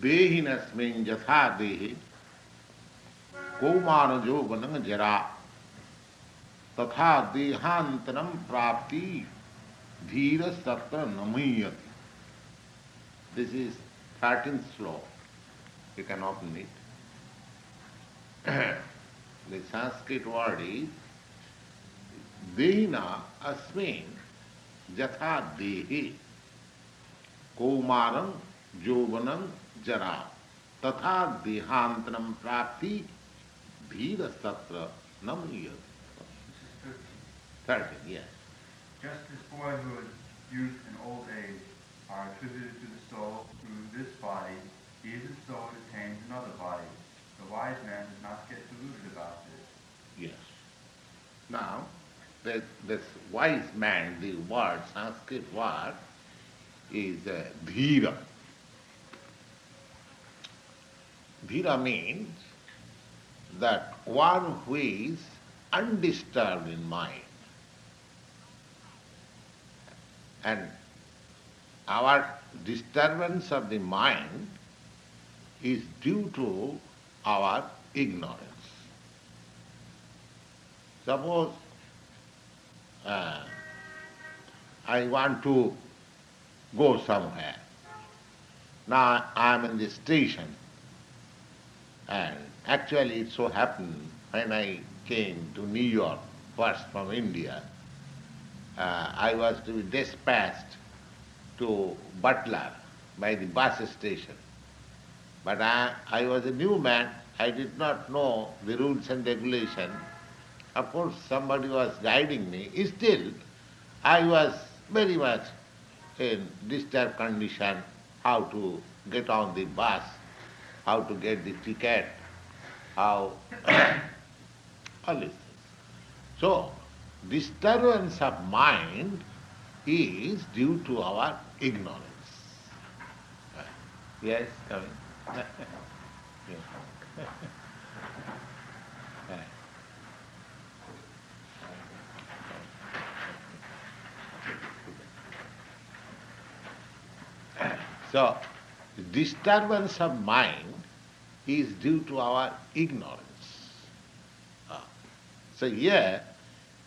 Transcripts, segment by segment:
देहिनस्मिन् यथा देहे कौमार यौवनं जरा तथा देहांतरम प्राप्ति धीर सत्र नमयति. This is 13th sloka. You can open it. The Sanskrit word is Dehina asmin jatha dehi koumaram jovanam jara tatha dehantanam prapti dhira satra namiyat. This is 13, yes. just as boyhood, youth, and old age are attributed to the soul through this body, even so it attains another body. The wise man does not get deluded about this. Yes. Now, this wise man, the word, Sanskrit word, is dhira. Dhira means that one who is undisturbed in mind. And our disturbance of the mind is due to our ignorance. Suppose I want to go somewhere. Now I am in the station, and actually it so happened when I came to New York first from India, I was to be dispatched to Butler by the bus station. But I was a new man, I did not know the rules and regulations. Of course, somebody was guiding me. Still, I was very much in disturbed condition, how to get on the bus, how to get the ticket, how all these things. So, disturbance of mind is due to our ignorance. Yes, coming. Yes. So, disturbance of mind is due to our ignorance. Ah. So here,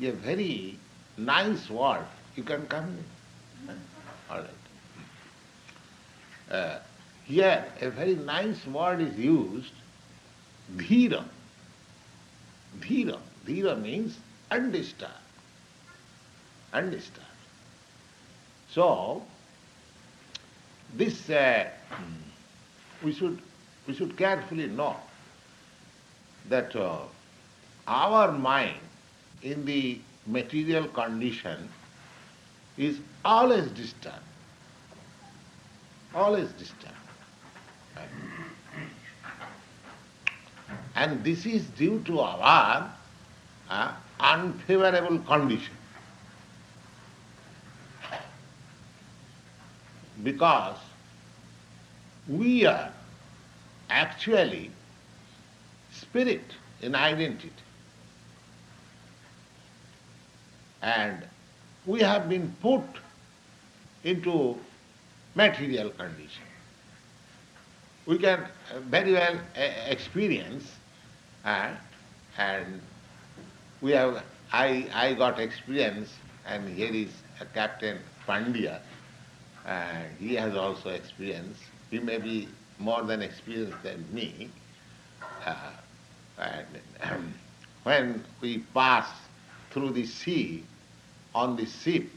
a very nice word. You can come in. All right. Here, a very nice word is used, dhira. Dhira. Dhira means undisturbed. Undisturbed. So, this we should carefully know that our mind in the material condition is always disturbed. Always disturbed. Right? And this is due to our unfavorable condition. Because we are actually spirit in identity. And we have been put into material condition. We can very well experience, and we have. I got experience, and here is Captain Pandya. He has also experience. He may be more than experienced than me. And when we pass through the sea on the ship,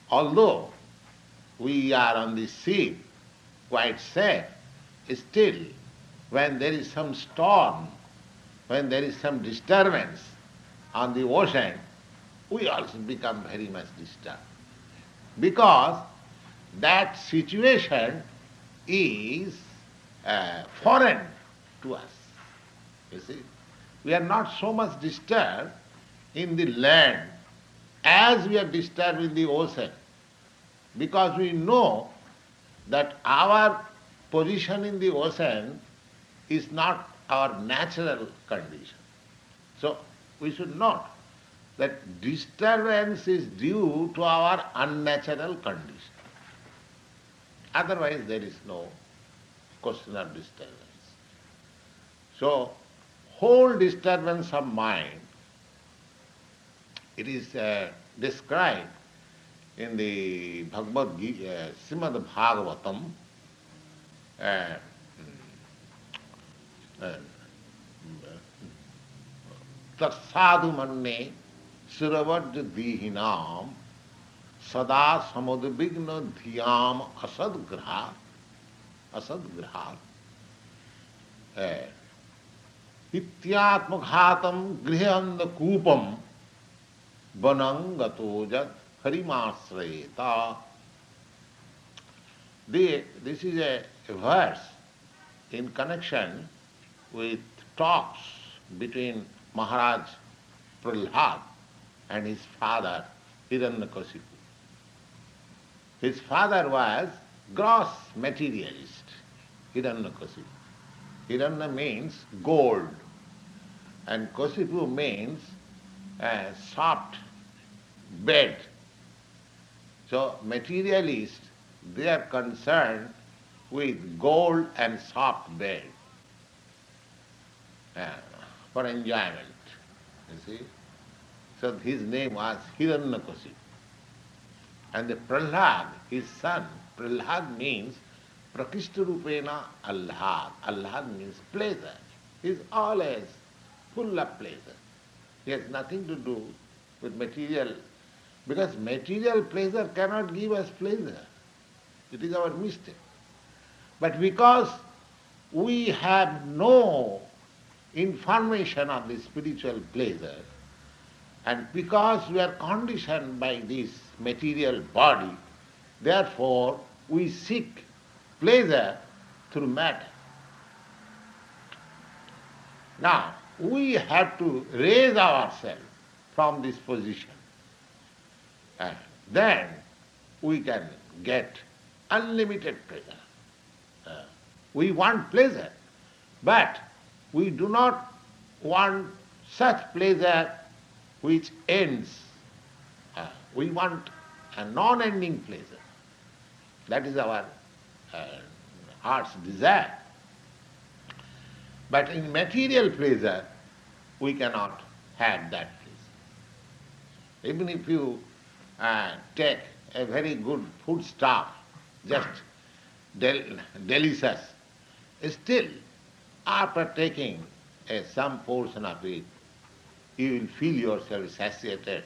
although we are on the ship quite safe, still when there is some storm, when there is some disturbance on the ocean, we also become very much disturbed. Because that situation is foreign to us. You see, we are not so much disturbed in the land as we are disturbed in the ocean, because we know that our position in the ocean is not our natural condition. So we should note that disturbance is due to our unnatural condition. Otherwise there is no question of disturbance. So, whole disturbance of mind, it is described in the Bhagavad Gita, Srimad Bhagavatam, uh, uh, Tatsadu manne suravajya dihinam sada samudvigna dhyam asadgraha ityatmaghatam grihanda kupam vanangatojat harimasrayeta. This is a verse in connection with talks between Maharaj Prahlad and his father Hiranyakasipu. His father was gross materialist, Hiranyakasipu. Hiranya means gold, and Kasipu means a soft bed. So materialists, they are concerned with gold and soft bed for enjoyment. You see? So his name was Hiranyakasipu. And the Prahlad, his son, Prahlad means Prakishtarupena Allad. Allad means pleasure. He is always full of pleasure. He has nothing to do with material, because material pleasure cannot give us pleasure. It is our mistake. But because we have no information of the spiritual pleasure, and because we are conditioned by this material body, therefore we seek pleasure through matter. Now, we have to raise ourselves from this position, and then we can get unlimited pleasure. We want pleasure, but we do not want such pleasure which ends. We want a non-ending pleasure. That is our heart's desire. But in material pleasure, we cannot have that pleasure. Even if you take a very good foodstuff, just delicious, still, after taking some portion of it, you will feel yourself satiated.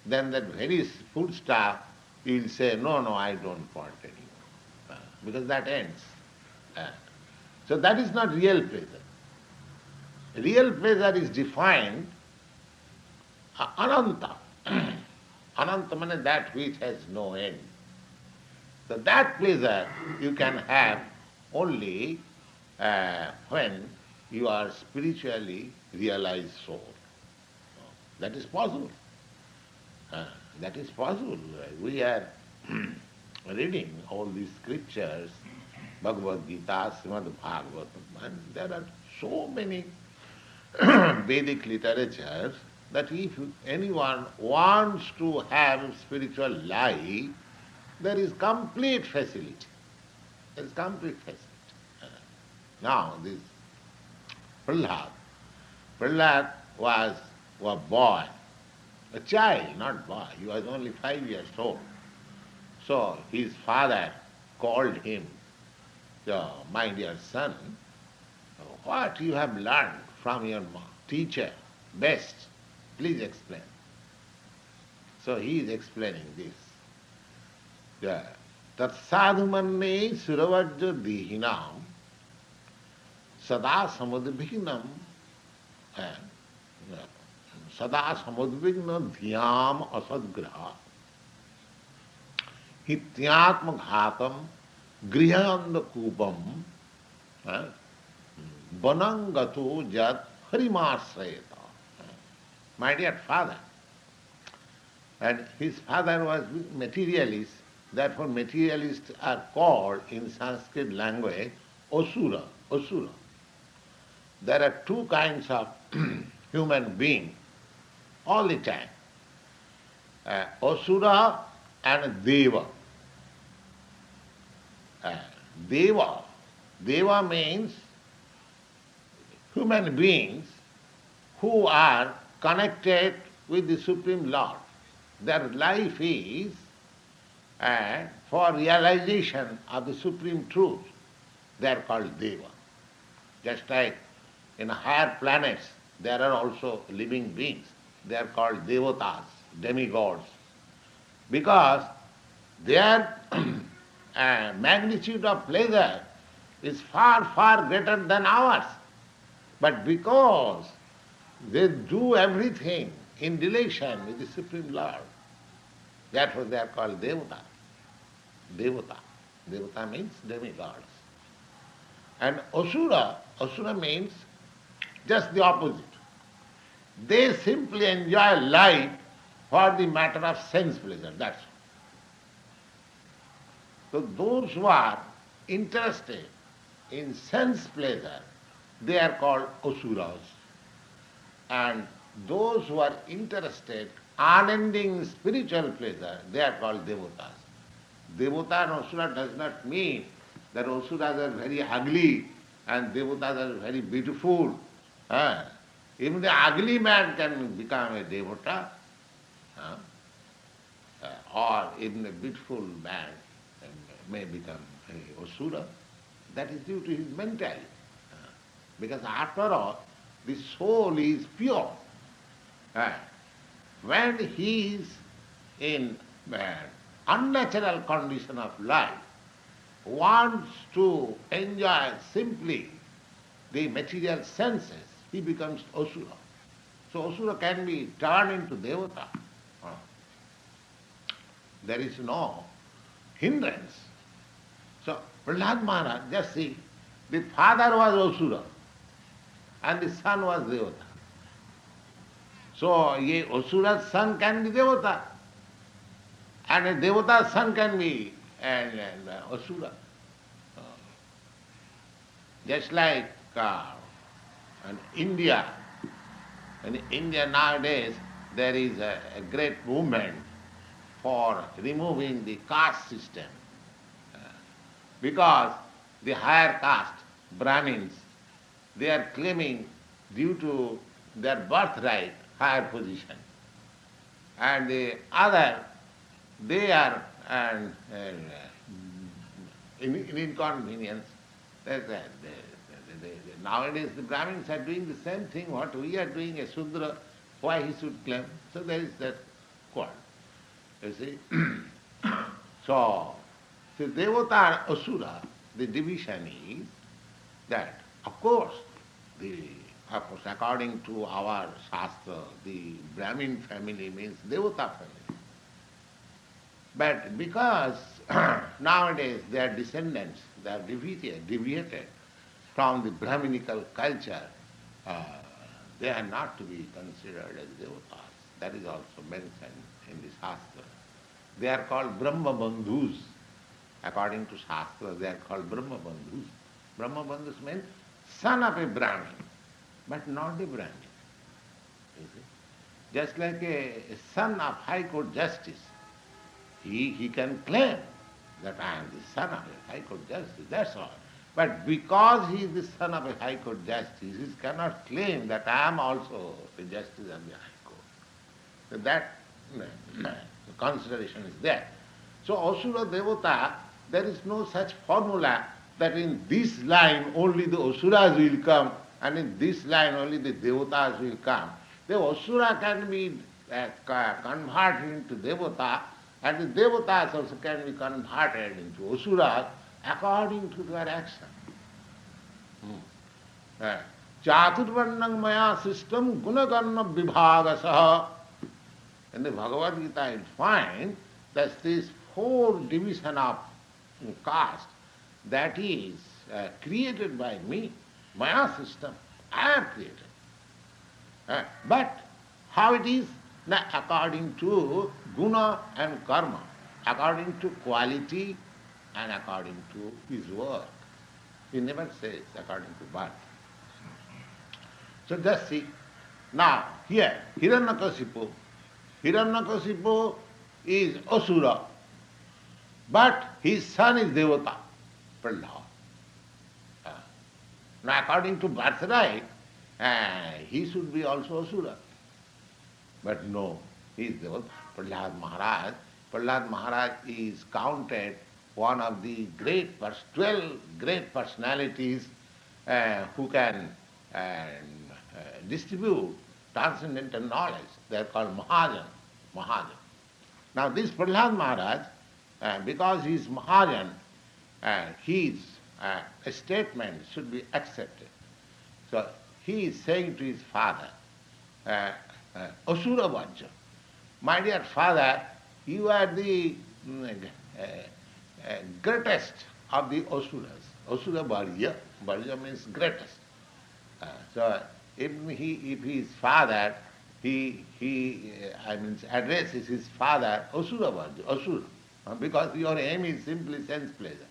Then that very foodstuff, you will say, no, I don't want any, because that ends. So that is not real pleasure. Real pleasure is defined ananta. Ananta means that which has no end. So that pleasure you can have only when you are spiritually realized soul. That is possible. That is possible. We are reading all these scriptures, Bhagavad Gita, Srimad Bhagavatam, and there are so many Vedic literatures that if anyone wants to have spiritual life, there is complete facility. There is complete facility. Now, this Prahlad was a boy, a child, not boy. He was only 5 years old. So his father called him, my dear son, what you have learned from your teacher, best, please explain. So he is explaining this. Tat sadhumanne suravajya dihinam sada samudvignam sada samudvigna dhyam asadgraha hityatma ghatam grihanda kupam vanangato jat harimasrayata. My dear father. And his father was materialist, therefore materialists are called in Sanskrit language asura. There are two kinds of human being all the time. Asura and Deva. Deva means human beings who are connected with the Supreme Lord. Their life is for realization of the Supreme Truth. They are called Deva. Just like in higher planets, there are also living beings. They are called devatas, demigods, because their magnitude of pleasure is far, far greater than ours. But because they do everything in relation with the Supreme Lord, therefore they are called devata. Devata. Devata means demigods. And asura, asura means just the opposite. They simply enjoy life for the matter of sense pleasure, that's all. So those who are interested in sense pleasure, they are called asuras. And those who are interested unending spiritual pleasure, they are called devatas. Devata and asura does not mean that asuras are very ugly and devatas are very beautiful. Ah, even the ugly man can become a devata, ah, or even a beautiful man may become a asura. That is due to his mentality. Ah, because after all, the soul is pure. Ah, when he is in unnatural condition of life, wants to enjoy simply the material senses, he becomes asura. So asura can be turned into devata. Uh, There is no hindrance. So Prahlad Maharaj, just see, the father was asura and the son was devata. So a asura's son can be devata and a devata's son can be an asura. Uh, Just like in India, nowadays there is a great movement for removing the caste system uh, because the higher caste, Brahmins, they are claiming due to their birthright higher position, and the other, they are in inconvenience. Nowadays the Brahmins are doing the same thing what we are doing, a Sudra, why he should claim? So there is that quarrel. You see? so, so Devata and Asura, the division is that, of course, according to our Shastra, the Brahmin family means Devata family. But because nowadays their descendants, they are deviated from the Brahminical culture, uh, they are not to be considered as devatas. That is also mentioned in the Shastra. They are called Brahma Bandhus. According to Shastra, they are called Brahma Bandhus. Brahma Bandhus means son of a Brahmin, but not a Brahmin. You see? Just like a son of High Court Justice, he can claim that I am the son of a High Court Justice, that's all. But because he is the son of a High Court Justice, he cannot claim that I am also the Justice of the High Court. So that consideration is there. So Asura Devata, there is no such formula that in this line only the Asuras will come and in this line only the Devatas will come. The Asura can be converted into Devata and the Devatas also can be converted into Asuras according to their action. Chaturvarnam maya system gunakarna vibhagasaha. In the Bhagavad Gita you find that this four division of caste, that is created by me, maya system, I have created. But how it is? Now, according to guna and karma, according to quality and according to his work. He never says according to birth. So just see. Now, here, Hiranyakasipu is Asura, but his son is Devata, Prahlad. Now, according to birthright, he should be also Asura. But no, he is the Prahlad Maharaj. Prahlad Maharaj is counted one of the 12 great personalities who can distribute transcendental knowledge. They are called Mahajan. Mahajan. Now this Prahlad Maharaj, because he is Mahajan, his statement should be accepted. So he is saying to his father, Asura Vajja, my dear father, you are the greatest of the Asuras. Asura Varya, Varya means greatest. So if his father, addresses his father Asura Varya, Asura, because your aim is simply sense pleasure.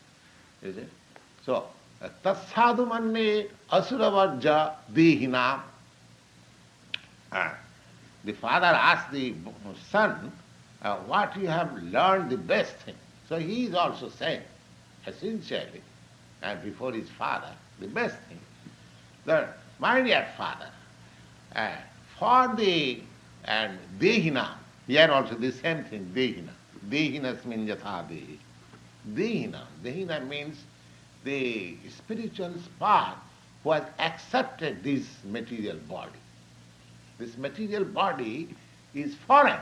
You see? So, Tatsadu manne Asura Varja Dihina. The father asked the son, what you have learned the best thing. So he is also saying, essentially, and before his father, the best thing, that, my dear father, for the Dehina, here also the same thing, Dehina. Dehinasmin yatha dehi. Dehina means the spiritual spark who has accepted this material body. This material body is foreign.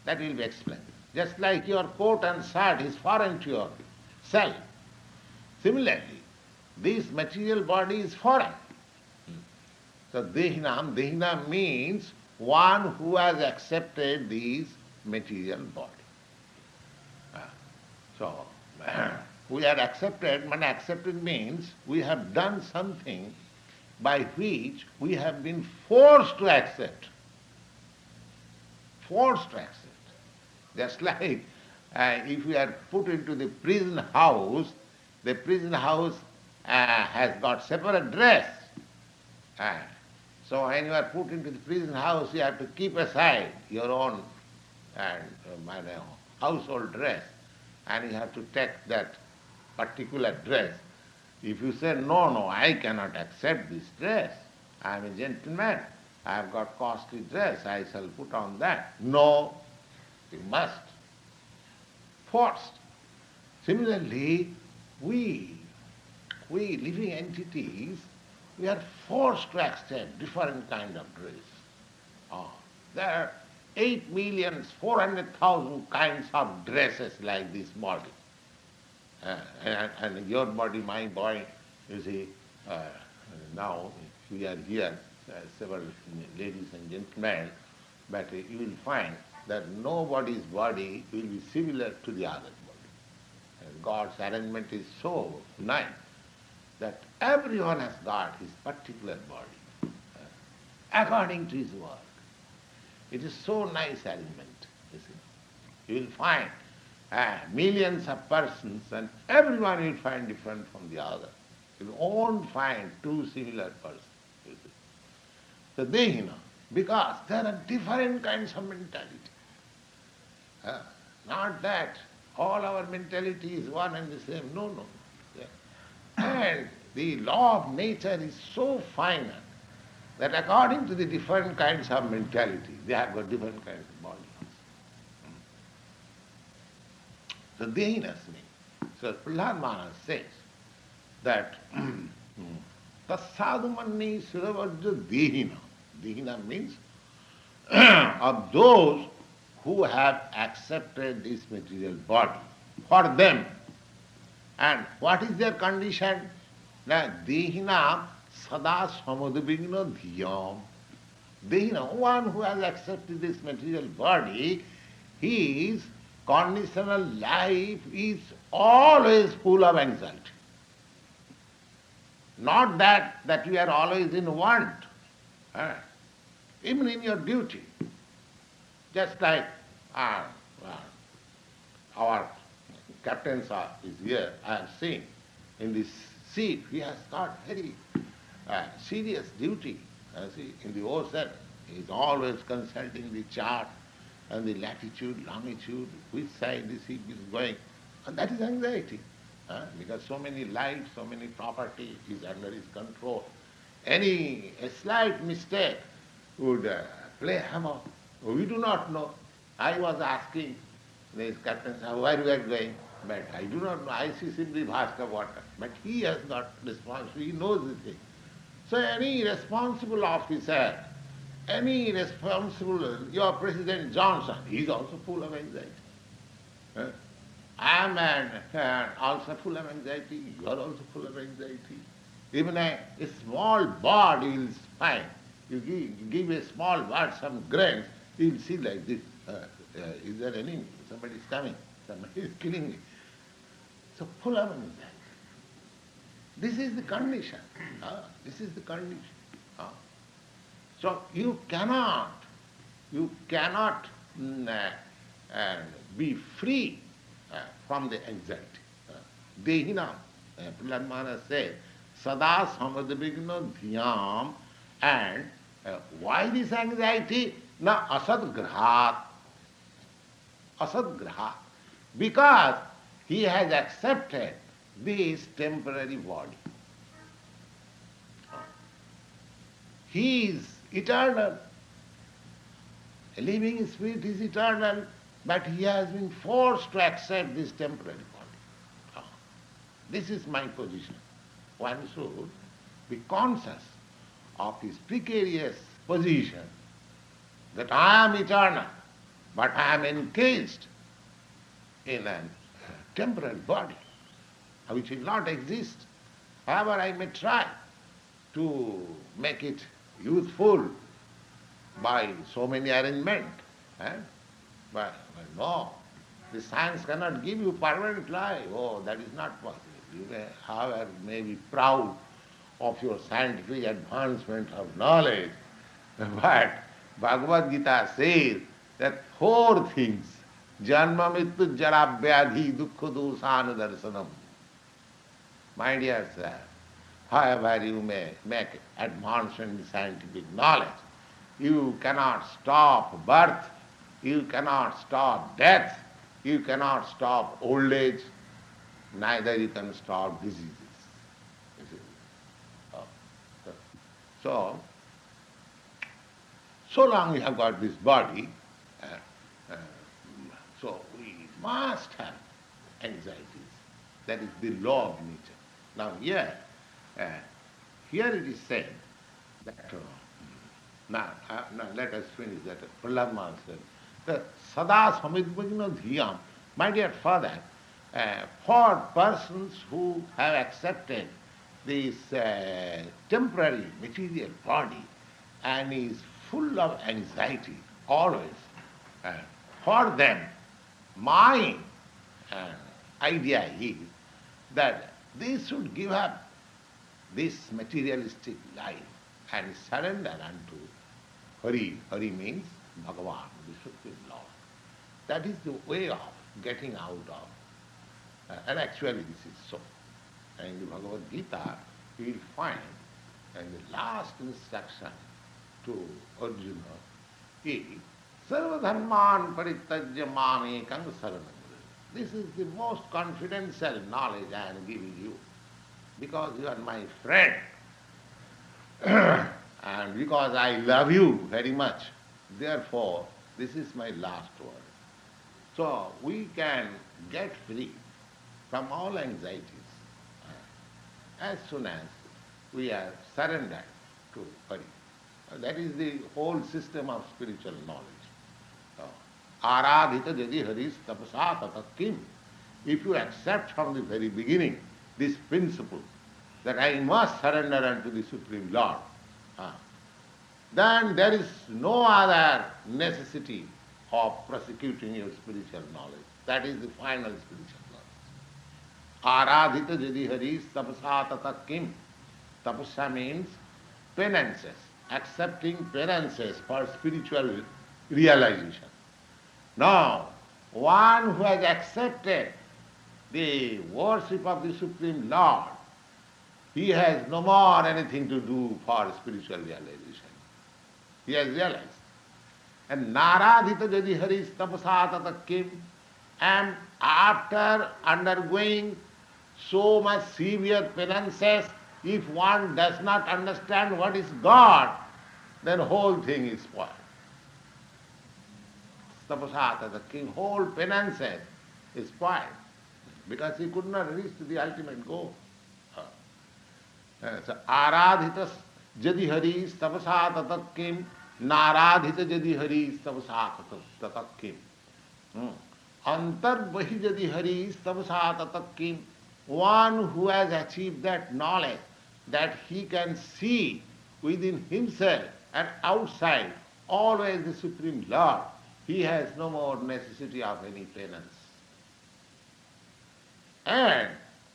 That will be explained. Just like your coat and shirt is foreign to your self. Similarly, this material body is foreign. So Dehina means one who has accepted this material body. So we are accepted, when accepted means we have done something by which we have been forced to accept. Forced to accept. Just like if we are put into the prison house, the prison house has got separate dress. So when you are put into the prison house, you have to keep aside your own household dress, and you have to take that particular dress. If you say, no, I cannot accept this dress, I am a gentleman, I have got costly dress, I shall put on that. No, you must. Forced. Similarly, we living entities, we are forced to accept different kind of dress. There are 8,400,000 kinds of dresses like this body. And your body, my body, you see, now we are here, several ladies and gentlemen, but you will find that nobody's body will be similar to the other body. And God's arrangement is so nice that everyone has got his particular body according to his work. It is so nice arrangement, you see. You will find millions of persons and everyone will find different from the other. You won't find two similar persons, you see. So Dehina, because there are different kinds of mentality. Not that all our mentality is one and the same. No. Yeah. And the law of nature is so final that according to the different kinds of mentality, they have got different kinds of bodies. So Dehinasmi. So Prahlad Maharaj says that Tasadhumanni Suravarja Dehina. Dehina means of those who have accepted this material body. For them. And what is their condition? Dehina sada samudvigna dhyam. Dehina, one who has accepted this material body, his conditional life is always full of anxiety. Not that you are always in want. Even in your duty. Just like our captain is here, I have seen in this seat, he has got very serious duty. See, in the ocean, he is always consulting the chart and the latitude, longitude, which side the ship is going. And that is anxiety. Because so many lives, so many property is under his control. Any a slight mistake would play havoc. We do not know. I was asking this captain, where we are going? But I do not know. I see simply vast of water. But he has got responsibility. He knows the thing. So any responsible officer, any responsible, your President Johnson, he is also full of anxiety. Huh? I am also full of anxiety. You are also full of anxiety. Even a small bird will spy. You give a small bird some grains, he will see like this. Is there any? Somebody is coming. Somebody is killing me. So full of anxiety. This is the condition. This is the condition. So you cannot be free from the anxiety. Dehinam, Prahlad Maharaj said, Sada samadvigna dhyam, and why this anxiety? Na asadgrahat. Asadgrahat. Because he has accepted this temporary body. He is eternal. A living spirit is eternal, but he has been forced to accept this temporary body. This is my position. One should be conscious of his precarious position, that I am eternal, but I am encased in a temporary body, which will not exist. However, I may try to make it youthful by so many arrangements. But no, the science cannot give you permanent life. Oh, that is not possible. You may, however, may be proud of your scientific advancement of knowledge, but Bhagavad Gita says that four things, janma mittu jara vyadhi dukkha dosana darsanam. My dear sir, however you may make advancement in scientific knowledge, you cannot stop birth, you cannot stop death, you cannot stop old age, neither you can stop diseases. So, so long you have got this body, uh, so we must have anxieties. That is the law of nature. Now here it is said that, now let us finish that. Prahlad Maharaj said, that sada samidvagna dhyam, my dear father, for persons who have accepted this temporary material body and is full of anxiety always, for them, my idea is that they should give up this materialistic life and surrender unto Hari. Hari means Bhagavan, the Supreme Lord. That is the way of getting out of. And actually this is so. And in the Bhagavad Gita, you will find, and the last instruction to Arjuna is, Sarvadharman parityajya mamekam saranam. This is the most confidential knowledge I am giving you, because you are my friend, and because I love you very much. Therefore, this is my last word. So we can get free from all anxieties as soon as we are surrendered to Hari. That is the whole system of spiritual knowledge. Aradhita jadi haris tapasa tata kim. If you accept from the very beginning this principle that I must surrender unto the Supreme Lord, then there is no other necessity of prosecuting your spiritual knowledge. That is the final spiritual knowledge. Aradhita jadi haris tapasa tata kim. Tapasya means penances, accepting penances for spiritual realization. Now, one who has accepted the worship of the Supreme Lord, he has no more anything to do for spiritual realization. He has realized. And naradhita jadi haris tapasa tata kim, and after undergoing so much severe penances. If one does not understand what is God, then whole thing is spoiled. Tapasata, the king, whole penances is spoiled because he could not reach to the ultimate goal. So aradhita jadi haris tapasa tatak kim, naradhita jadi haris tapasa tatak kim. Antar bahi jadi haris tapasa tatak kim. One who has achieved that knowledge that he can see within himself and outside always the Supreme Lord, he has no more necessity of any penance. And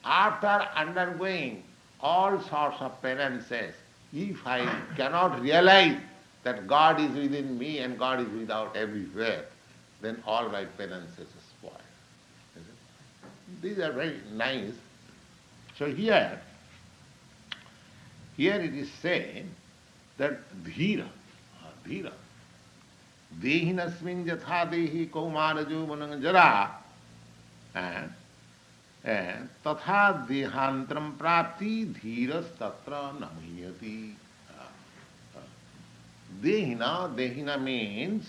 after undergoing all sorts of penances, if I cannot realize that God is within me and God is without everywhere, then all my penances are spoiled. These are very nice. So here it is said that dhira, dehinasmin jatha dehi kaumarajo manangajara, तथा देहांतरम प्राप्ति धीरस तत्र नमयति. Dehina means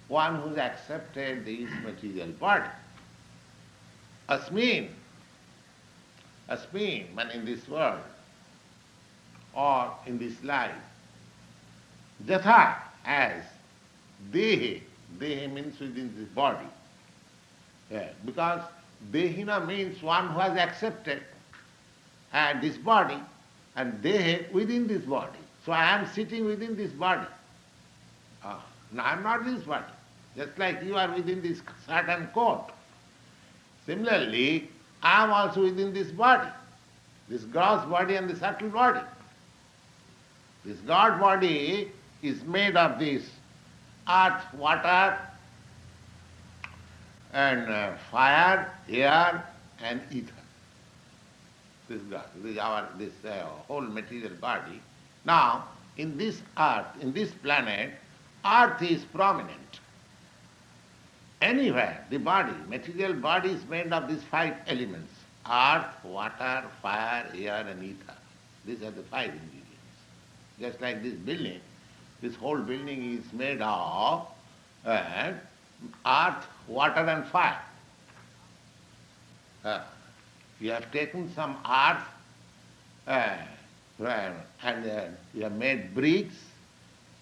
one who has accepted this material body. Asmin, man, in this world or in this life. Jatha, as dehe means within this body. Because Dehina means one who has accepted this body, and Dehe within this body. So I am sitting within this body. Now I am not this body. Just like you are within this certain coat. Similarly, I am also within this body, this gross body and the subtle body. This God body is made of this earth, water, and fire, air, and ether. This God, this whole material body. Now, in this earth, in this planet, earth is prominent. Anywhere, the body, material body is made of these 5 elements: earth, water, fire, air, and ether. These are the 5 ingredients. Just like this building, this whole building is made of earth, water, and fire. You have taken some earth and you have made bricks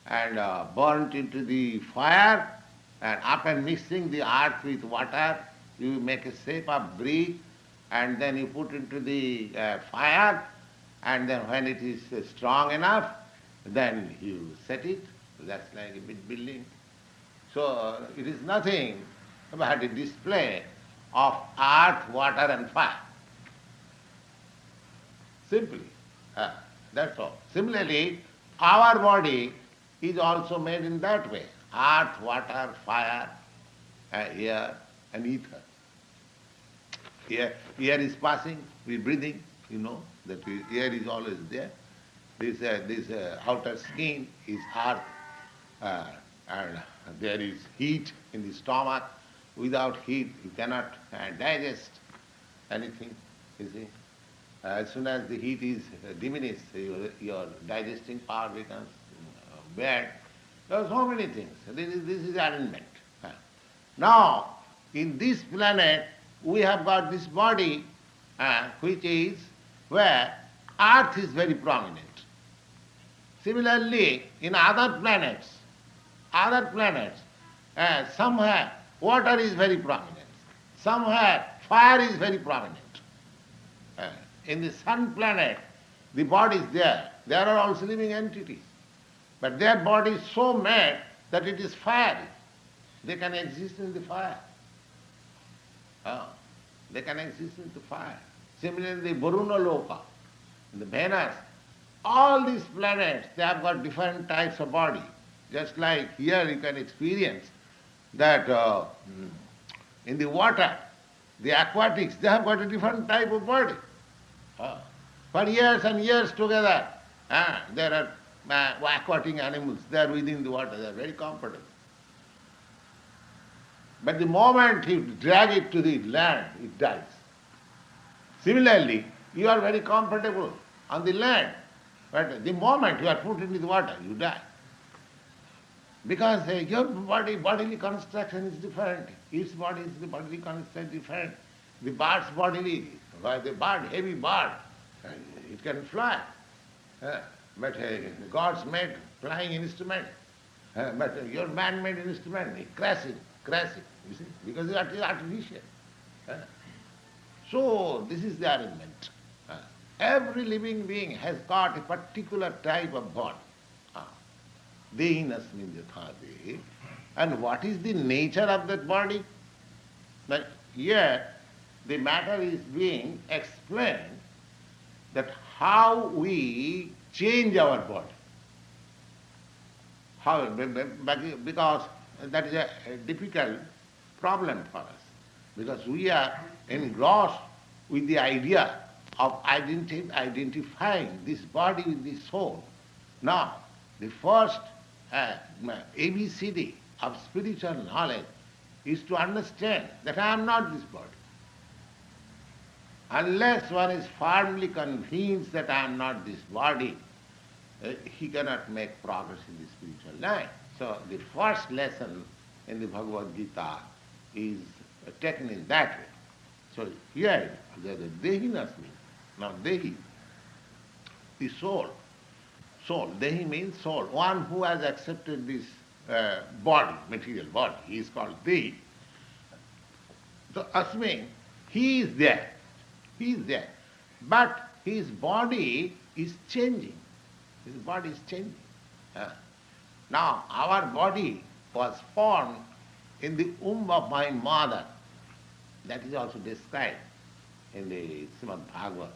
and burnt into the fire, and after mixing the earth with water, you make a shape of brick, and then you put into the fire, and then when it is strong enough, then you set it. That's like a big building. So it is nothing but a display of earth, water, and fire. Simply. That's all. Similarly, our body is also made in that way. Earth, water, fire, air, and ether. Air is passing, we are breathing, you know, that air is always there. This outer skin is earth, and there is heat in the stomach. Without heat, you cannot digest anything, you see. As soon as the heat is diminished, your digesting power becomes bad. There are so many things. This is arrangement. Now, in this planet, we have got this body, which is where earth is very prominent. Similarly, in other planets, somewhere water is very prominent, somewhere fire is very prominent. In the sun planet, the body is there. There are also living entities. But their body is so made that it is fiery. They can exist in the fire. They can exist in the fire. Similarly, Varuna Loka, in the Venus, all these planets, they have got different types of body. Just like here you can experience that in the water, the aquatics, they have got a different type of body. For years and years together, there are aquatic animals, they are within the water, they are very comfortable. But the moment you drag it to the land, it dies. Similarly, you are very comfortable on the land, but the moment you are put into the water, you die. Because your bodily construction is different. Its body is the bodily construction different. The bird's bodily, the bird, heavy bird, it can fly. Uh, but God's made flying instrument. But your man-made instrument is crashing, you see, because it is artificial. Uh, so this is the arrangement. Every living being has got a particular type of body. Dehinasmin jathade. And what is the nature of that body? But here the matter is being explained that how we change our body. How, because that is a difficult problem for us. Because we are engrossed with the idea of identifying this body with the soul. Now, the first ABCD of spiritual knowledge is to understand that I am not this body. Unless one is firmly convinced that I am not this body, he cannot make progress in the spiritual life. So the first lesson in the Bhagavad Gita is taken in that way. So here, the Dehinasmi, now Dehi, the soul. Soul, Dehi means soul. One who has accepted this body, material body, he is called Dehi. So Asmi, he is there. He is there. But his body is changing. His body is changing. Now, our body was formed in the womb of my mother. That is also described in the Srimad Bhagavad,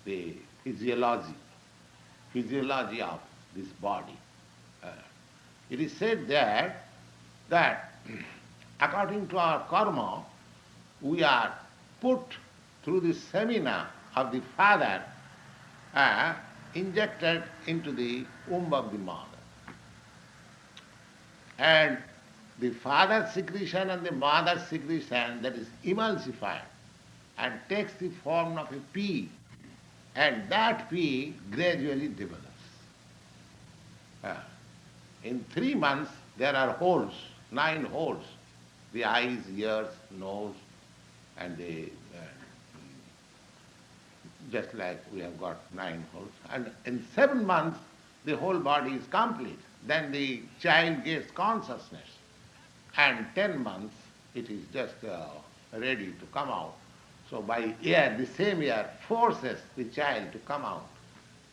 the physiology of this body. It is said there that according to our karma, we are put through the semina of the father, injected into the womb of the mother. And the father's secretion and the mother's secretion, that is emulsified and takes the form of a pea, and that pea gradually develops. In 3 months there are holes, 9 holes, the eyes, ears, nose, and the just like we have got 9 holes. And in 7 months the whole body is complete. Then the child gets consciousness. And 10 months it is just ready to come out. So by year, the same year, forces the child to come out.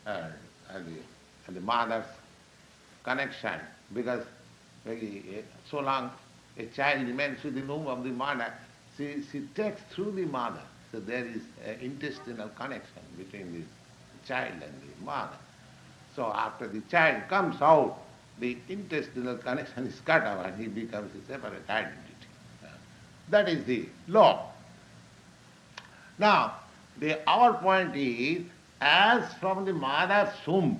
And the mother's connection, because so long a child remains within the womb of the mother, she takes through the mother. So there is an intestinal connection between the child and the mother. So after the child comes out, the intestinal connection is cut off and he becomes a separate identity. That is the law. Now, our point is, as from the mother's womb,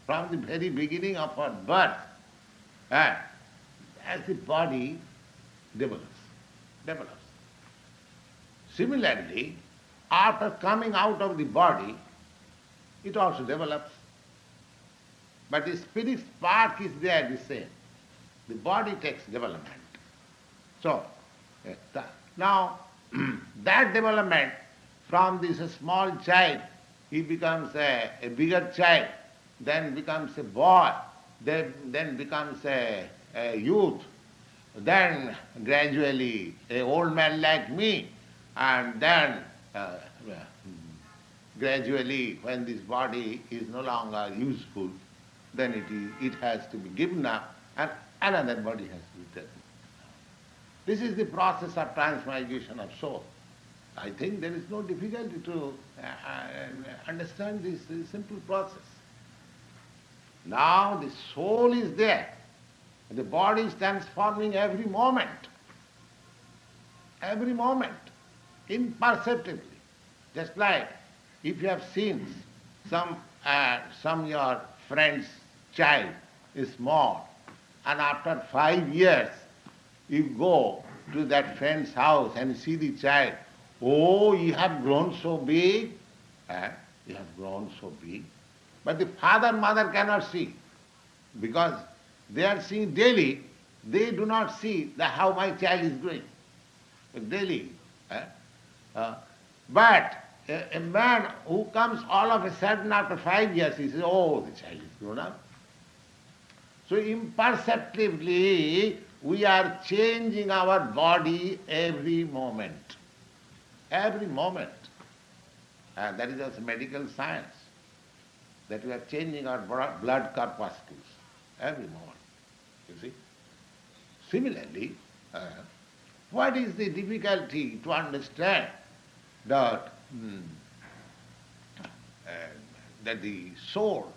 from the very beginning of her birth, as the body develops. Similarly, after coming out of the body, it also develops. But the spirit spark is there the same. The body takes development. So, now that development from this small child, he becomes a bigger child, then becomes a boy, then becomes a youth, then gradually an old man like me, and then gradually when this body is no longer useful, then it has to be given up and another body has to be taken. This is the process of transmigration of soul. I think there is no difficulty to understand this simple process. Now the soul is there. The body is transforming every moment, imperceptibly. Just like if you have seen some your friend's child is small, and after 5 years you go to that friend's house and see the child Oh, you have grown so big, eh? You have grown so big. But the father, mother cannot see because they are seeing daily. They do not see that how my child is growing daily. eh? Uh, but a man who comes all of a sudden after 5 years, he says, oh, the child is grown up. So imperceptibly, we are changing our body every moment. Every moment. And that is also medical science. That we are changing our blood corpuscles every moment. You see? Similarly, uh, what is the difficulty to understand that uh, that the soul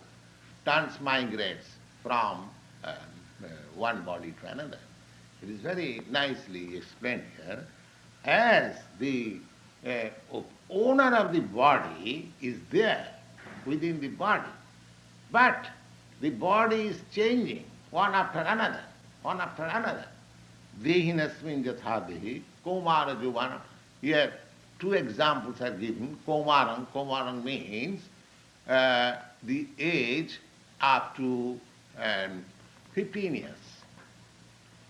transmigrates from one body to another? It is very nicely explained here. As the owner of the body is there within the body, but the body is changing one after another, one after another. Dehinasmin jathadehi, Komara Juvana. Here, two examples are given. Komarang, Komarang means the age up to 15 years.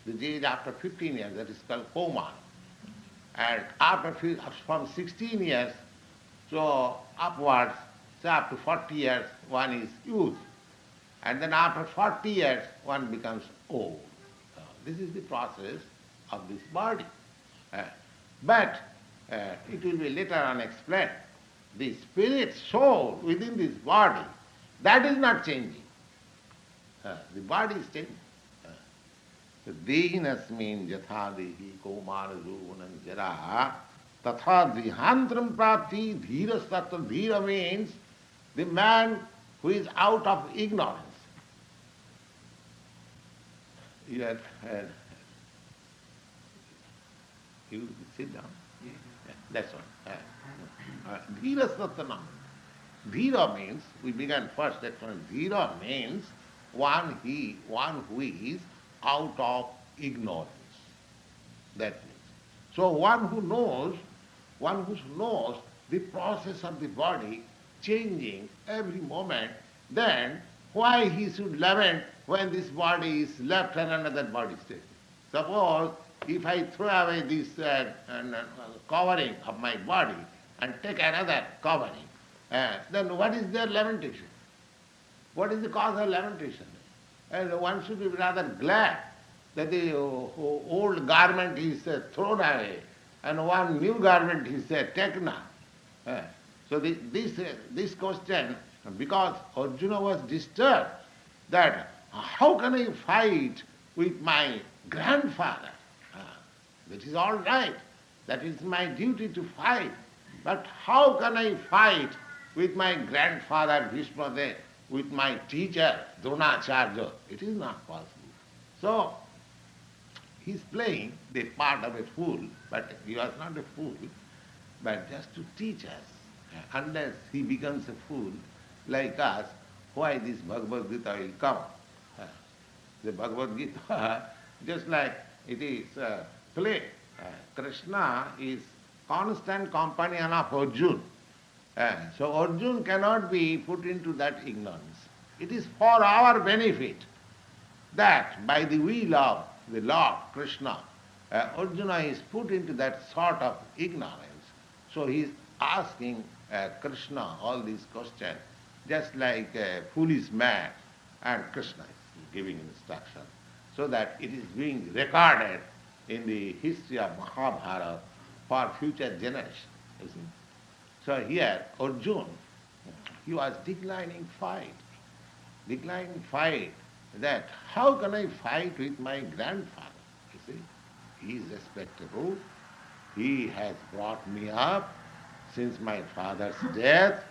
The age after 15 years, that is called Komar. And from 16 years, so upwards, so up to 40 years, one is youth. And then after 40 years, one becomes old. This is the process of this body. But it will be later on explained. The spirit soul within this body, that is not changing. The body is changing. Dehinasmin jatha dehi komara jovanam jara tatha dhihantram prapti dhira sattva. Dhira means the man who is out of ignorance. You sit down. Yeah, that's all. Dhira sattva. Dhira means, we began first, that one. Dhira means one who is out of ignorance. That means. So one who knows the process of the body changing every moment, then why he should lament when this body is left and another body is taken? Suppose if I throw away this covering of my body and take another covering, then what is their lamentation? What is the cause of lamentation? And one should be rather glad that the old garment is thrown away and one new garment is taken up. So this question, because Arjuna was disturbed that how can I fight with my grandfather? That is all right. That is my duty to fight. But how can I fight with my grandfather Bhishmadev, with my teacher Dronacharya? It is not possible. So he is playing the part of a fool, but he was not a fool, but just to teach us. Unless he becomes a fool like us, why this Bhagavad Gita will come? The Bhagavad Gita, just like it is play. Krishna is constant companion of Arjuna. So Arjuna cannot be put into that ignorance. It is for our benefit that by the will of the Lord Krishna, Arjuna is put into that sort of ignorance. So he is asking Krishna all these questions, just like a foolish man, and Krishna is giving instruction, so that it is being recorded in the history of Mahabharata for future generations. You see? So here, Arjuna, he was declining fight, that how can I fight with my grandfather? You see, he is respectable, he has brought me up since my father's death,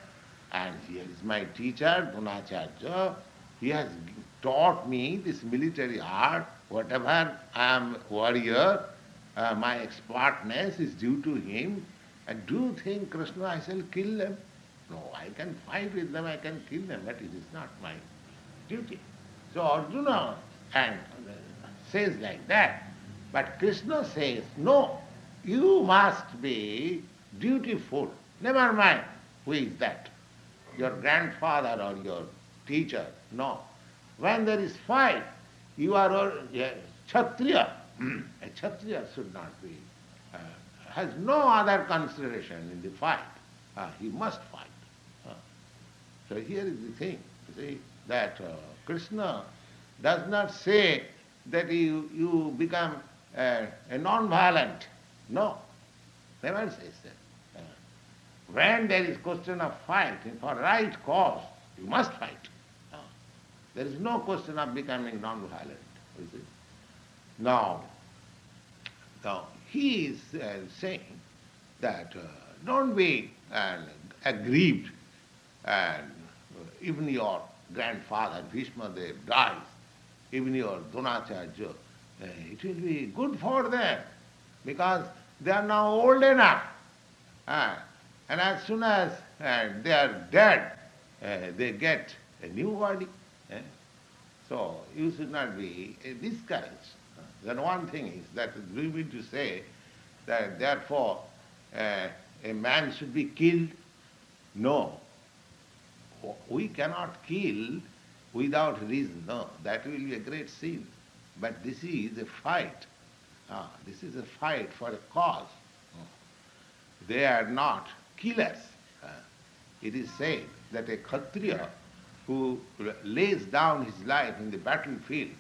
and he is my teacher, Dronacharya. He has taught me this military art. Whatever I am warrior, my expertness is due to him. And do you think, Krishna, I shall kill them? No, I can fight with them, I can kill them, but it is not my duty. So Arjuna says like that. But Krishna says, no, you must be dutiful. Never mind who is that, your grandfather or your teacher. No. When there is fight, you are a Kshatriya. A Kshatriya should not be, uh, has no other consideration in the fight. He must fight. Uh, so here is the thing, you see, that Krishna does not say that you become a non-violent. No, never says that. When there is question of fighting for right cause, you must fight. There is no question of becoming non-violent. You see. Now he is saying that don't be aggrieved, and even your grandfather Bhishma Dev dies, even your Dronacharya, it will be good for them because they are now old enough. And as soon as they are dead, they get a new body. So you should not be discouraged. Then one thing is that we mean to say that therefore a man should be killed. No, we cannot kill without reason. No, that will be a great sin. But this is a fight. This is a fight for a cause. They are not killers. It is said that a Kshatriya who lays down his life in the battlefield,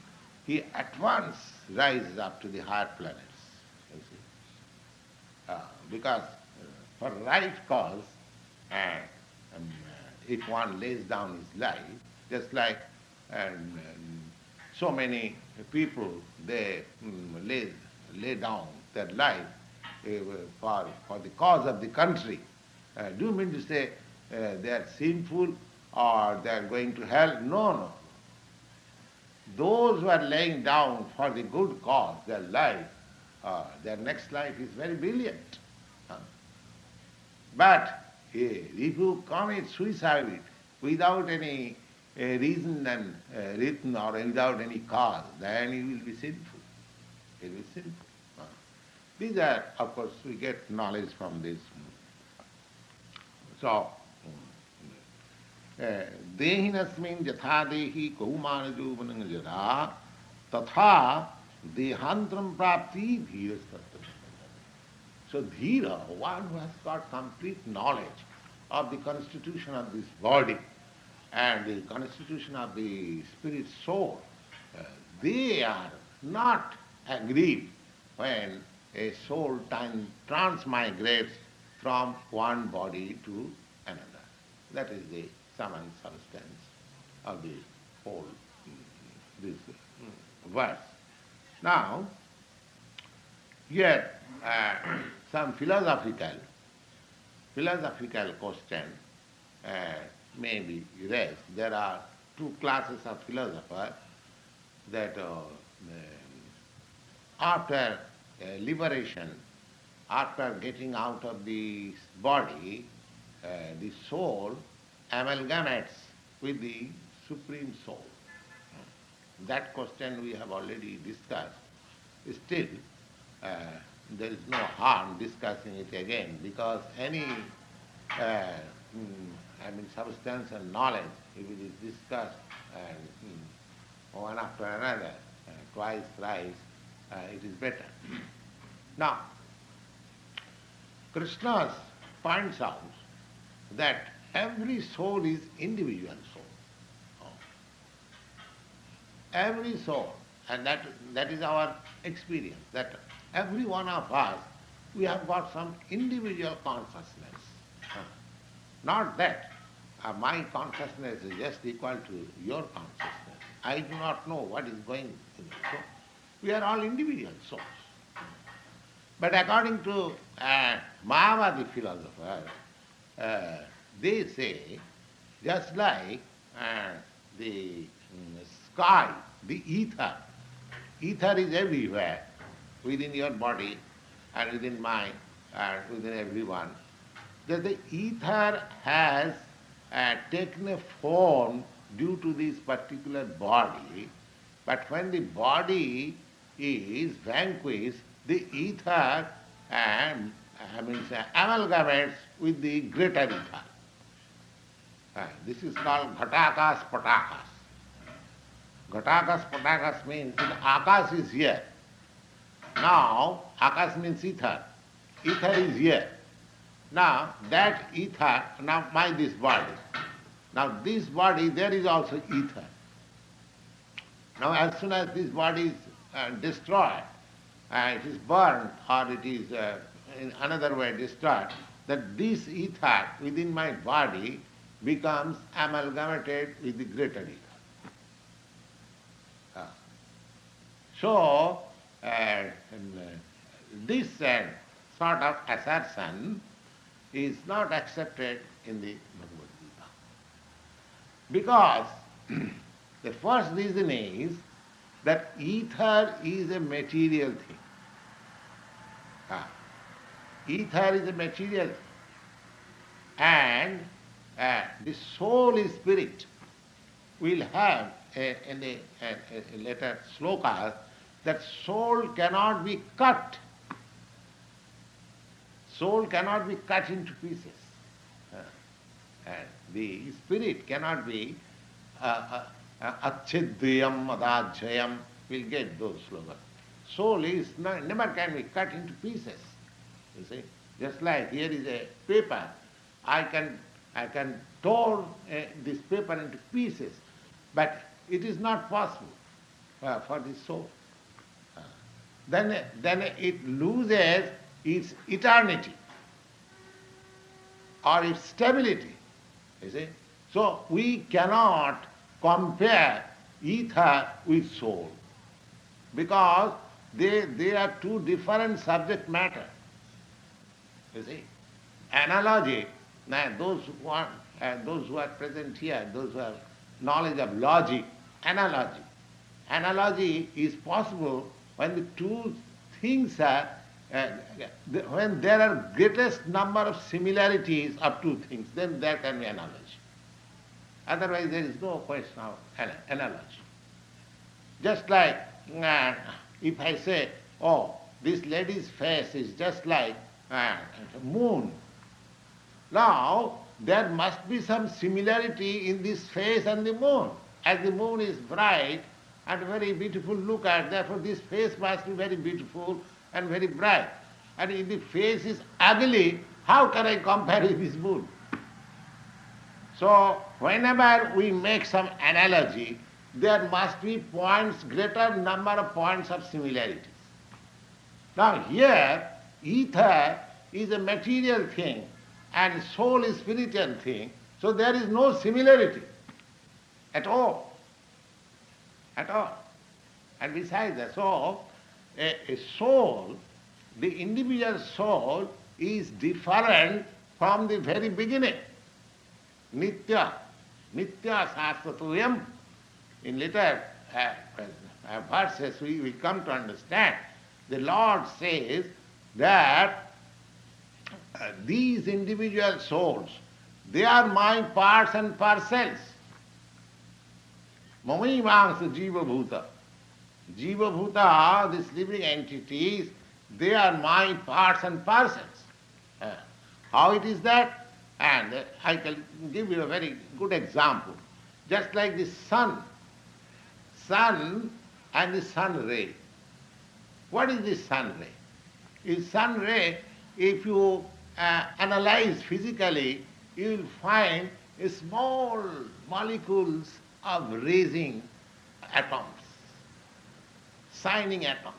he at once rises up to the higher planets. You see. Because for right cause, if one lays down his life, just like so many people, they lay down their life for the cause of the country. Do you mean to say they are sinful or they are going to hell? No, no. Those who are laying down for the good cause, their life, their next life is very brilliant. But if you commit suicide without any reason and written or without any cause, then you will be sinful. You will be sinful. These are, of course, we get knowledge from this. So, dehinasmin jatha dehi kaumanajovanang jada tatha dehantram prapti dhirastatta. So dhira, one who has got complete knowledge of the constitution of this body and the constitution of the spirit soul, they are not aggrieved when a soul transmigrates from one body to another. That is the sum and substance of the whole this verse. Now, here some philosophical question may be raised. There are two classes of philosophers that after liberation, after getting out of the body, the soul amalgamates with the Supreme Soul. That question we have already discussed. Still, there is no harm discussing it again because any substance and knowledge, if it is discussed one after another, twice, thrice, it is better. Now, Krishna points out that every soul is individual soul. Every soul, and that is our experience, that every one of us, we have got some individual consciousness. Not that my consciousness is just equal to your consciousness. I do not know what is going on. So, we are all individual souls. But according to Mayavadi philosophers, they say, just like the sky, the ether is everywhere, within your body and within mine and within everyone, that the ether has taken a form due to this particular body, but when the body is vanquished, the ether amalgamates with the greater ether. This is called Ghatakas Patakas. Ghatakas Patakas means that Akas is here. Now, Akas means ether. Ether is here. Now, that ether, now this body. Now, this body, there is also ether. Now, as soon as this body is destroyed, it is burned or it is in another way destroyed, that this ether within my body becomes amalgamated with the greater ether. So, this sort of assertion is not accepted in the Bhagavad Gita. Because the first reason is that ether is a material thing. Ether is a material thing. And the soul is spirit. We'll have in the later slokas that soul cannot be cut. Soul cannot be cut into pieces. And the spirit cannot be achidhyam adajayam. We'll get those slokas. Soul is never can be cut into pieces. You see, just like here is a paper, I can tear this paper into pieces, but it is not possible for the soul. Then it loses its eternity or its stability. You see, so we cannot compare ether with soul because they are two different subject matter. You see, analogy. Now, those who are present here, those who have knowledge of logic, analogy is possible when the two things are, when there are greatest number of similarities of two things, then there can be analogy. Otherwise, there is no question of analogy. Just like if I say, oh, this lady's face is just like moon. Now, there must be some similarity in this face and the moon. As the moon is bright and very beautiful look at, therefore this face must be very beautiful and very bright. And if the face is ugly, how can I compare with this moon? So, whenever we make some analogy, there must be points, greater number of points of similarities. Now here, ether is a material thing and soul is spiritual thing, so there is no similarity at all. At all. And besides that, so a soul, the individual soul is different from the very beginning. Nitya, Nitya Sastvatuyam. In later verses we come to understand, the Lord says that these individual souls, they are my parts and parcels. Mamaivansa Jiva Bhuta. Jiva Bhuta, these living entities, they are my parts and parcels. How it is that? And I can give you a very good example. Just like the sun and the sun ray. What is the sun ray? Is sun ray, if you analyze physically, you will find small molecules of raising atoms, shining atoms.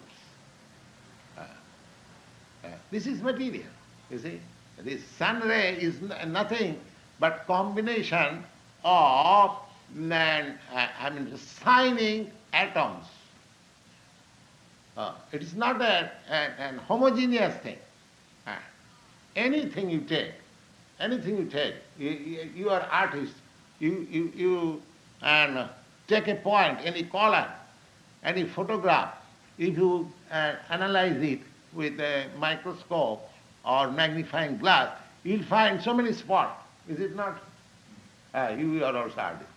This is material, you see. This sun ray is nothing but combination of shining atoms. It is not an homogeneous thing. Anything you take, you are artist, you take a point, any color, any photograph, if you analyze it with a microscope or magnifying glass, you'll find so many spots, is it not? You are also artist.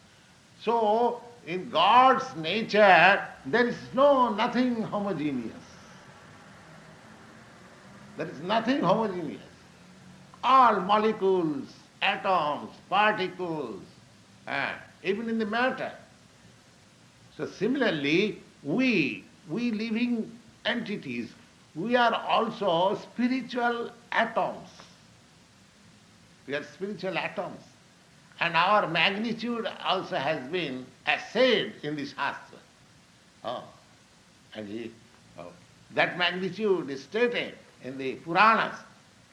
So, in God's nature, there is nothing homogeneous. There is nothing homogeneous. All molecules, atoms, particles, uh, even in the matter. So similarly, we living entities, we are also spiritual atoms. We are spiritual atoms. And our magnitude also has been assayed in the Shastra. Oh, and oh, that magnitude is stated in the Puranas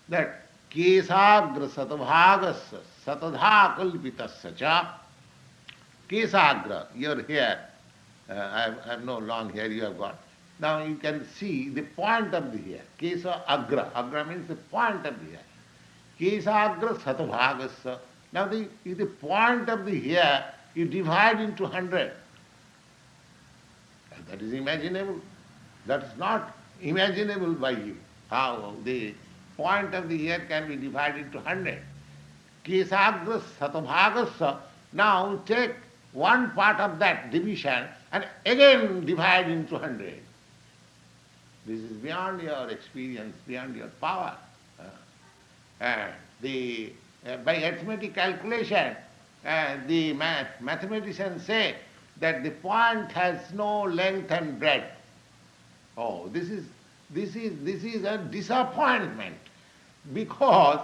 that kesagra satabhagasya satadha kalpitasya cha kesagra, your hair, I have no long hair you have got. Now you can see the point of the hair. Kesa agra. Agra means the point of the hair. Kesagra satabhagasya. Now the point of the hair you divide into 100. That is imaginable. That is not imaginable by you. How the point of the hair can be divided into 100. Kesagra satabhagasya. Now take one part of that division and again divide into 100. This is beyond your experience, beyond your power. And by arithmetic calculation, the mathematicians say that the point has no length and breadth. Oh, this is a disappointment because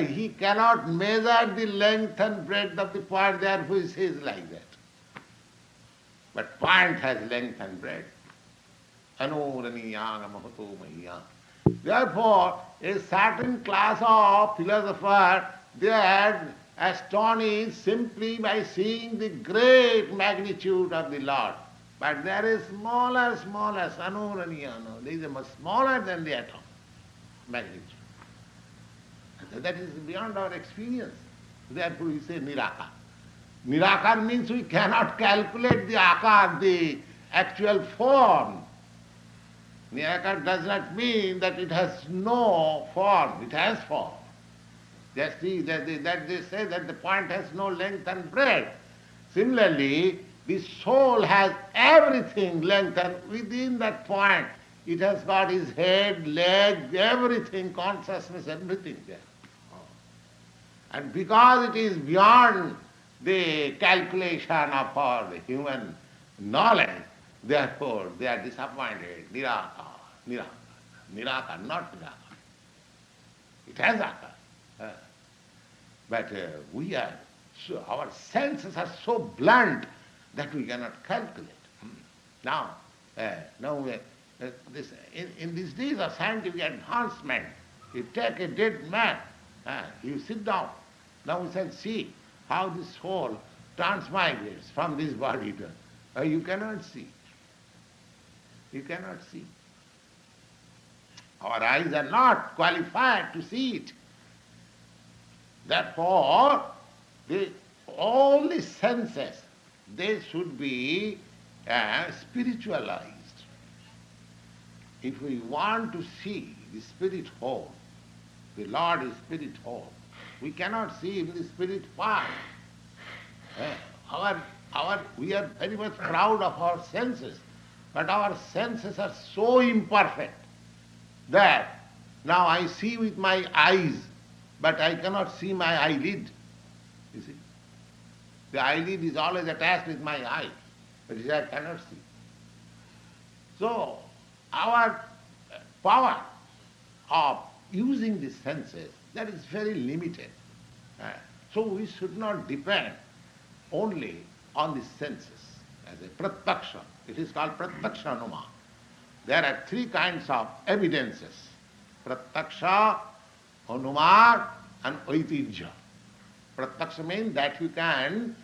he cannot measure the length and breadth of the point, therefore he says like that. But point has length and breadth. Anuraniyana mahato mahiya. Therefore, a certain class of philosophers, they are astonished simply by seeing the great magnitude of the Lord. But there is smaller, anuraniyana. There is a much smaller than the atom magnitude. That is beyond our experience. Therefore we say nirakar. Nirakar means we cannot calculate the akar, the actual form. Nirakar does not mean that it has no form, it has form. That they say that the point has no length and breadth. Similarly, the soul has everything length and within that point it has got his head, leg, everything, consciousness, everything there. And because it is beyond the calculation of our human knowledge, therefore they are disappointed. Nirakar, nirakar, nirakar, not nirakar. It has akar. But we are, so our senses are so blunt that we cannot calculate. Now, in these days of scientific advancement, you take a dead man, you sit down. Now we can see how the soul transmigrates from this body to. You cannot see. You cannot see. Our eyes are not qualified to see it. Therefore, all the senses, they should be spiritualized. If we want to see the spirit whole, the Lord is spirit whole, we cannot see in the spirit part. We are very much proud of our senses, but our senses are so imperfect that now I see with my eyes, but I cannot see my eyelid. You see? The eyelid is always attached with my eye, but I cannot see. So, our power of using the senses, that is very limited. So we should not depend only on the senses as a pratyaksha. It is called pratyaksha anuma. There are three kinds of evidences: pratyaksha, anuma, and aitijya. Pratyaksha means that you can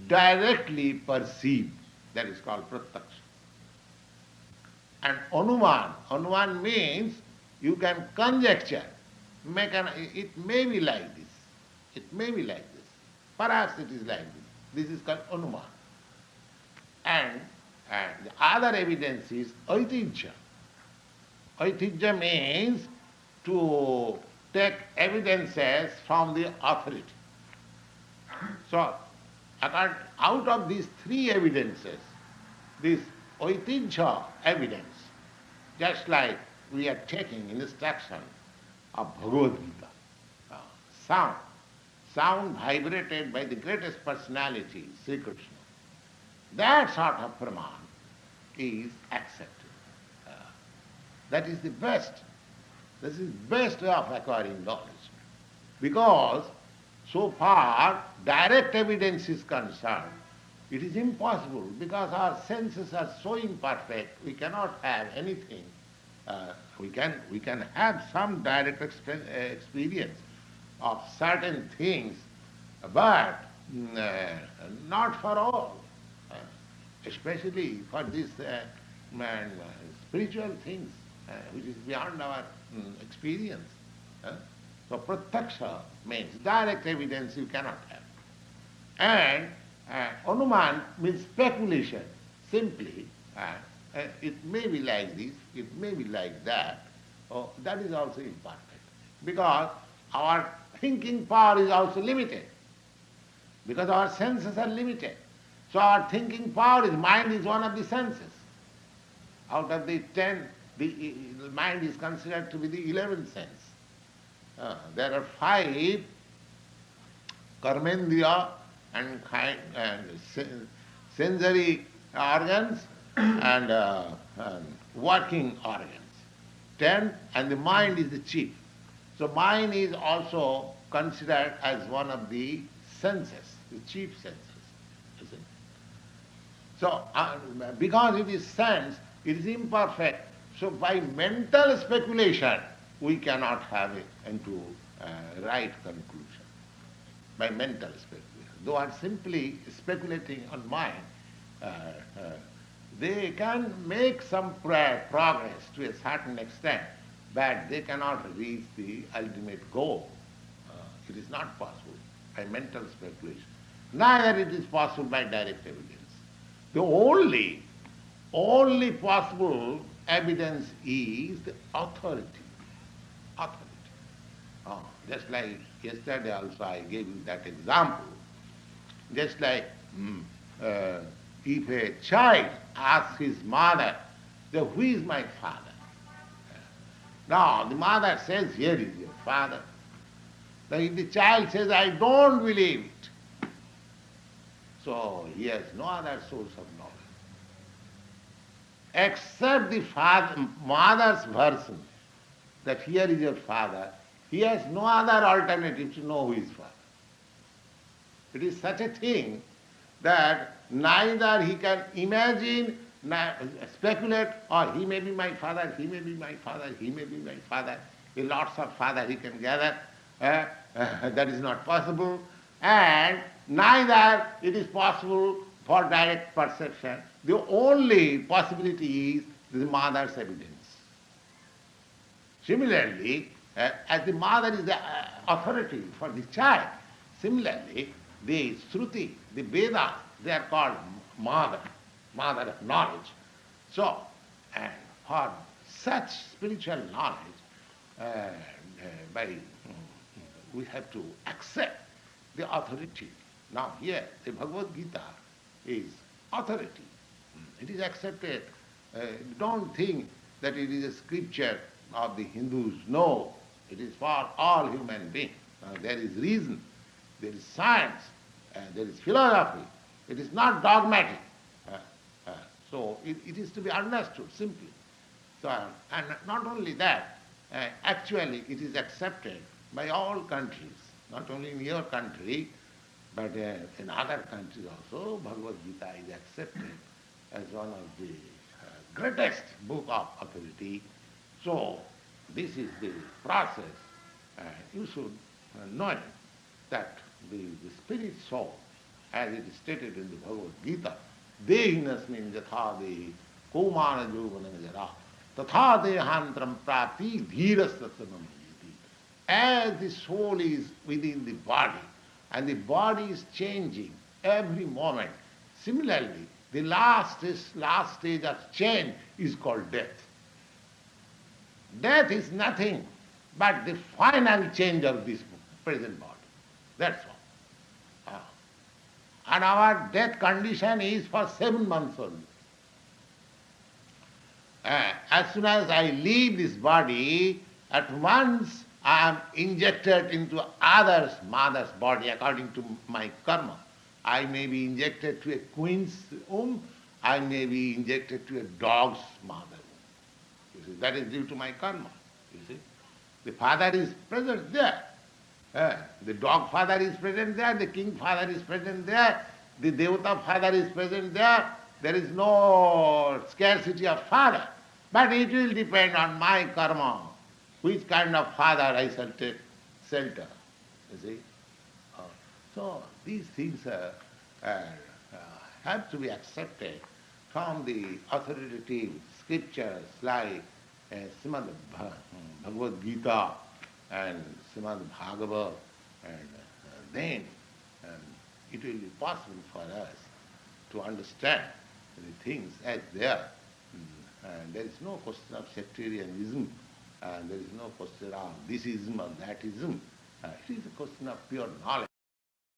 directly perceive. That is called pratyaksha. And anuman means you can conjecture. It may be like this. It may be like this. Perhaps it is like this. This is called anuman. And the other evidence is aitijya. Aitijya means to take evidences from the authority. So, out of these three evidences, this aitijya evidence, just like we are taking instruction of Bhagavad Gita. Uh, sound, sound vibrated by the greatest personality, Sri Krishna. That sort of praman is accepted. Uh, that is the best. This is best way of acquiring knowledge. Because so far direct evidence is concerned, it is impossible because our senses are so imperfect, we cannot have anything. We can have some direct experience of certain things, but not for all. Uh, Especially for these spiritual things, which is beyond our experience. Uh, so pratyaksha means direct evidence you cannot have. And anuman means speculation. Simply, it may be like this, it may be like that. Oh, that is also imperfect. Because our thinking power is also limited. Because our senses are limited. So our thinking power is, mind is one of the senses. Out of the 10, the mind is considered to be the 11th sense. There are 5 karmendriya and sensory organs and working organs. 10, and the mind is the chief. So mind is also considered as one of the senses, the chief senses. You see? So because it is sense, it is imperfect. So by mental speculation, we cannot have it into right conclusion. By mental speculation. Though are simply speculating on mind, they can make some progress to a certain extent, but they cannot reach the ultimate goal. It is not possible by mental speculation. Neither it is possible by direct evidence. The only possible evidence is the authority. Authority. Just like yesterday also I gave you that example. Just like if a child asks his mother, who is my father? Now the mother says, here is your father. Now if the child says, I don't believe it, so he has no other source of knowledge. Except the mother's version, that here is your father, he has no other alternative to know who is father. It is such a thing that neither he can imagine, speculate, or he may be my father, he may be my father, he may be my father. Lots of father he can gather. That is not possible. And neither it is possible for direct perception. The only possibility is the mother's evidence. Similarly, as the mother is the authority for the child, similarly, the Shruti, the Vedas, they are called mother of knowledge. So, and for such spiritual knowledge, we have to accept the authority. Now here, the Bhagavad Gita is authority. It is accepted. Don't think that it is a scripture of the Hindus. No, it is for all human beings. There is reason, there is science, there is philosophy. It is not dogmatic. So it is to be understood simply. So, and not only that, actually it is accepted by all countries, not only in your country, but in other countries also. Bhagavad Gita is accepted as one of the greatest book of authority. So this is the process. You should know it, that the spirit soul, as it is stated in the Bhagavad Gita, dehinasmin yatha dehi kaumana jovana jara tatha dehantram prapti dhirastatsanam yati. As the soul is within the body, and the body is changing every moment, similarly, the last stage of change is called death. Death is nothing but the final change of this present body. That's all. And our death condition is for 7 months only. As soon as I leave this body, at once I am injected into others' mother's body according to my karma. I may be injected to a queen's womb, I may be injected to a dog's mother womb. You see, that is due to my karma. You see, the father is present there. The dog father is present there, the king father is present there, the Devata father is present there. There is no scarcity of father. But it will depend on my karma, which kind of father I shall take shelter. You see? Uh, so these things have to be accepted from the authoritative scriptures like Srimad Bhagavad Gita and Srimad Bhagavad, and then um, it will be possible for us to understand the things as they are. And there is no question of sectarianism, and there is no question of thisism or thatism. It is a question of pure knowledge.